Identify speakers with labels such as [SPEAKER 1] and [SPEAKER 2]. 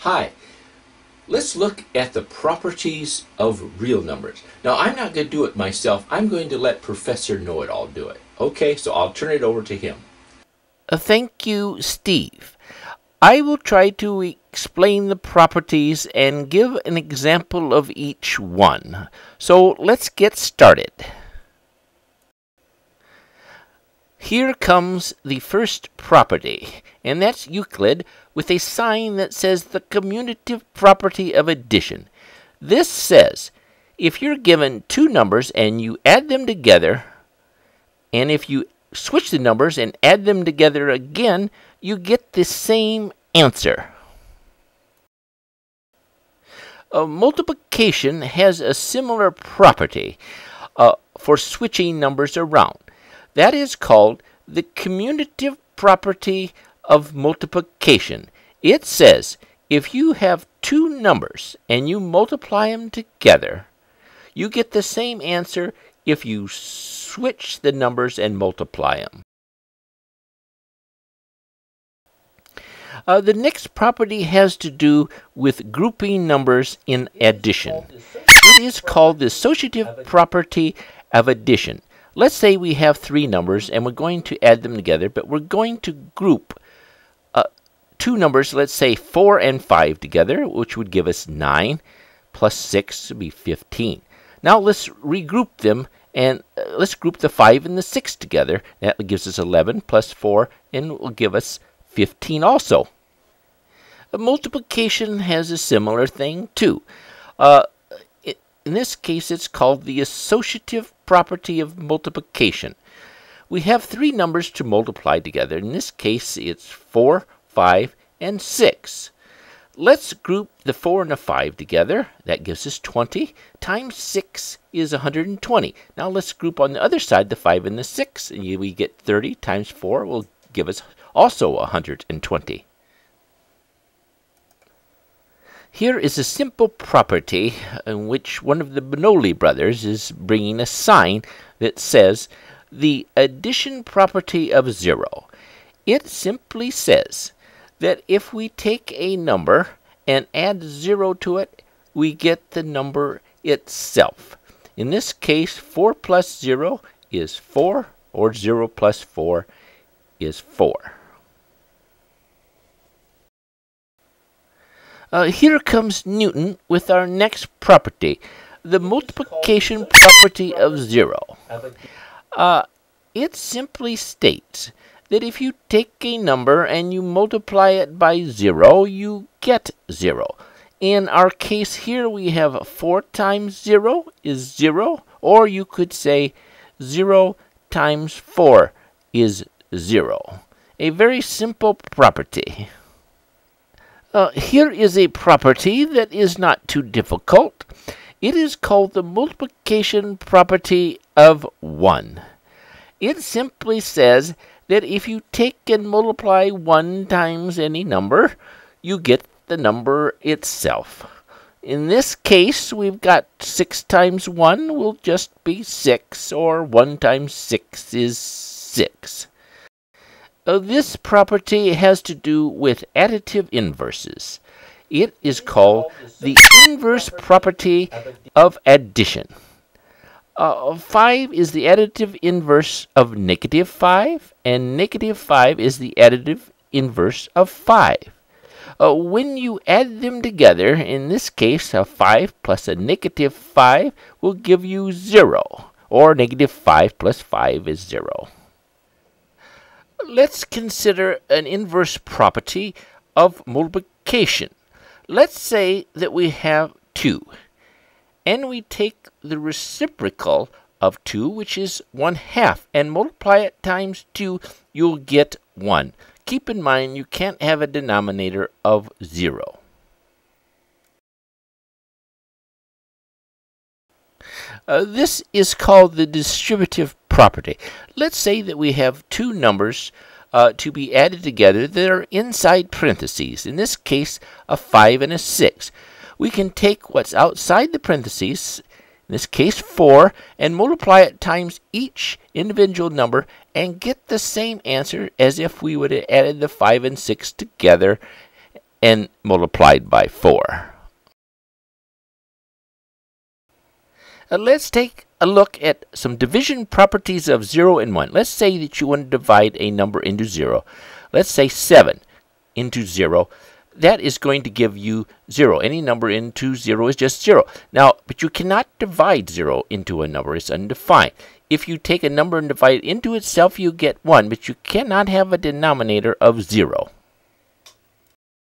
[SPEAKER 1] Hi, let's look at the properties of real numbers. Now, I'm not going to do it myself. I'm going to let Professor Know-It-All do it. Okay, so I'll turn it over to him.
[SPEAKER 2] Thank you, Steve. I will try to explain the properties and give an example of each one. So let's get started. Here comes the first property, and that's Euclid with a sign that says the commutative property of addition. This says if you're given two numbers and you add them together, and if you switch the numbers and add them together again, you get the same answer. Multiplication has a similar property for switching numbers around. That is called the commutative property of multiplication. It says if you have two numbers and you multiply them together, you get the same answer if you switch the numbers and multiply them. The next property has to do with grouping numbers in addition. It is called the associative property of addition. Let's say we have three numbers and we're going to add them together, but we're going to group two numbers, let's say 4 and 5 together, which would give us 9, plus 6 would be 15. Now let's regroup them, and let's group the 5 and the 6 together. That gives us 11 plus 4, and will give us 15 also. Multiplication has a similar thing too. In this case, it's called the associative property of multiplication. We have three numbers to multiply together. In this case, it's 4, 5, and 6. Let's group the 4 and the 5 together. That gives us 20. Times 6 is 120. Now let's group on the other side the 5 and the 6. And we get 30 times 4 will give us also 120. Here is a simple property in which one of the Bernoulli brothers is bringing a sign that says the addition property of 0. It simply says that if we take a number and add 0 to it, we get the number itself. In this case, 4 plus 0 is 4, or 0 plus 4 is 4. Here comes Newton with our next property, the multiplication property of 0. It simply states that if you take a number and you multiply it by 0, you get 0. In our case here, we have 4 times 0 is 0, or you could say 0 times 4 is 0. A very simple property. Here is a property that is not too difficult. It is called the multiplication property of 1. It simply says that if you take and multiply 1 times any number, you get the number itself. In this case, we've got 6 times 1 will just be 6, or 1 times 6 is 6. This property has to do with additive inverses. It is called the inverse property of addition. 5 is the additive inverse of negative 5, and negative 5 is the additive inverse of 5. When you add them together, in this case, a 5 plus a negative 5 will give you 0, or negative 5 plus 5 is 0. Let's consider an inverse property of multiplication. Let's say that we have 2, and we take the reciprocal of 2, which is 1/2, and multiply it times 2, you'll get 1. Keep in mind, you can't have a denominator of 0. This is called the distributive property. Let's say that we have two numbers to be added together that are inside parentheses. In this case, a 5 and a 6. We can take what's outside the parentheses, in this case 4, and multiply it times each individual number and get the same answer as if we would have added the 5 and 6 together and multiplied by 4. Let's take a look at some division properties of 0 and 1. Let's say that you want to divide a number into 0. Let's say 7 into 0. That is going to give you 0. Any number into 0 is just 0. Now, but you cannot divide 0 into a number. It's undefined. If you take a number and divide it into itself, you get 1, but you cannot have a denominator of 0.